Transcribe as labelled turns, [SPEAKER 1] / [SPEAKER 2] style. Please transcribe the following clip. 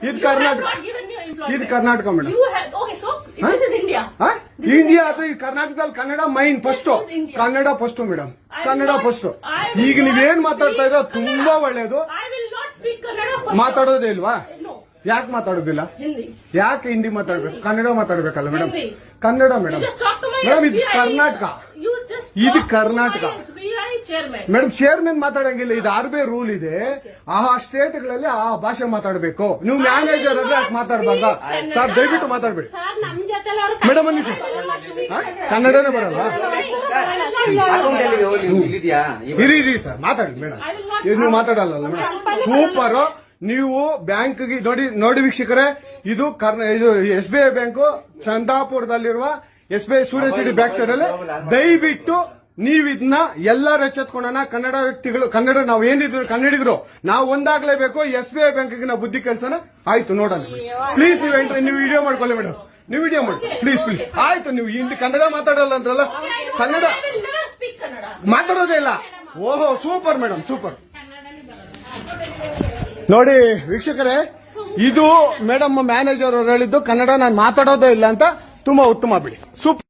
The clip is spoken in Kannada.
[SPEAKER 1] ಇದು ಕರ್ನಾಟಕ, ಇದು ಕರ್ನಾಟಕ ಮೇಡಮ್. ಇಂಡಿಯಾ ಅದು ಈ ಕರ್ನಾಟಕದಲ್ಲಿ Kannada main first, Kannada first madam, Kannada first. ಈಗ ನೀವೇನ್ ಮಾತಾಡ್ತಾ ಇರೋ ತುಂಬಾ ಒಳ್ಳೇದು. ಮಾತಾಡೋದೇ ಇಲ್ವಾ? ಯಾಕೆ ಮಾತಾಡೋದಿಲ್ಲ? ಯಾಕೆ ಹಿಂದಿ ಮಾತಾಡ್ಬೇಕು? ಕನ್ನಡ ಮಾತಾಡ್ಬೇಕಲ್ಲ ಮೇಡಮ್? ಕನ್ನಡ ಮೇಡಮ್. ಮೇಡಮ್ ಇದು ಕರ್ನಾಟಕ, ಇದು ಕರ್ನಾಟಕ ಮೇಡಮ್. ಚೇರ್ಮನ್ ಮಾತಾಡಂಗಿಲ್ಲ, ಇದು ಆರ್ಬಿ ರೂಲ್ ಇದೆ. ಆ ಸ್ಟೇಟ್ಗಳಲ್ಲಿ ಆ ಭಾಷೆ ಮಾತಾಡಬೇಕು. ನೀವು ಮ್ಯಾನೇಜರ್ ಆದ್ರೆ ಯಾಕೆ ಮಾತಾಡಬಾರ್ದ? ಸರ್ ದಯವಿಟ್ಟು ಮಾತಾಡ್ಬೇಡಿ ಮೇಡಮ್. ಅನ್ನಿ ಸರ್ ಕನ್ನಡನೇ ಬರಲ್ಲ. ಇರಿ ಸರ್ ಮಾತಾಡಿ ಮೇಡಮ್. ನೀವು ಮಾತಾಡಲ್ಲ ಮೇಡಮ್. ಸೂಪರ್. ನೀವು ಬ್ಯಾಂಕ್ಗೆ ನೋಡಿ ವೀಕ್ಷಕರೇ, ಇದು SBI ಬ್ಯಾಂಕು ಚಂದಾಪುರದಲ್ಲಿರುವ SBI ಸೂರ್ಯ ಸಿಟಿ ಬ್ಯಾಕ್ ಸೈಡ್ ಅಲ್ಲಿ. ದಯವಿಟ್ಟು ನೀವು ಇದನ್ನ ಎಲ್ಲರೂ ಎಚ್ಚೆತ್ಕೊಳ್ಳೋಣ. ಕನ್ನಡ ವ್ಯಕ್ತಿಗಳು, ಕನ್ನಡ ನಾವು ಏನಿದ್ರು ಕನ್ನಡಿಗರು ನಾವು ಒಂದಾಗ್ಲೇಬೇಕು. SBI ಬ್ಯಾಂಕ್ಗೆ ನಾವು ಬುದ್ಧಿ ಕಲ್ಸೋಣ. ಆಯ್ತು ನೋಡೋಣ ಪ್ಲೀಸ್. ನೀವು ವಿಡಿಯೋ ಮಾಡ್ಕೊಳ್ಳಿ ಮೇಡಮ್, ನೀವು ವಿಡಿಯೋ ಮಾಡಿ ಪ್ಲೀಸ್ ಪ್ಲೀಸ್. ಆಯ್ತು ನೀವು ಹಿಂದಿ ಕನ್ನಡ ಮಾತಾಡಲ್ಲ ಅಂದ್ರಲ್ಲ, ಕನ್ನಡ ಮಾತಾಡೋದೇ ಇಲ್ಲ. ಓಹೋ ಸೂಪರ್ ಮೇಡಮ್, ಸೂಪರ್. ನೋಡಿ ವೀಕ್ಷಕರೇ, ಇದು ಮೇಡಮ್ ಮ್ಯಾನೇಜರ್ ಅವರು ಹೇಳಿದ್ದು ಕನ್ನಡ ನಾನು ಮಾತಾಡೋದೇ ಇಲ್ಲ ಅಂತ. ತುಂಬಾ ಉತ್ತಮ ಬಿಡಿ, ಸೂಪರ್.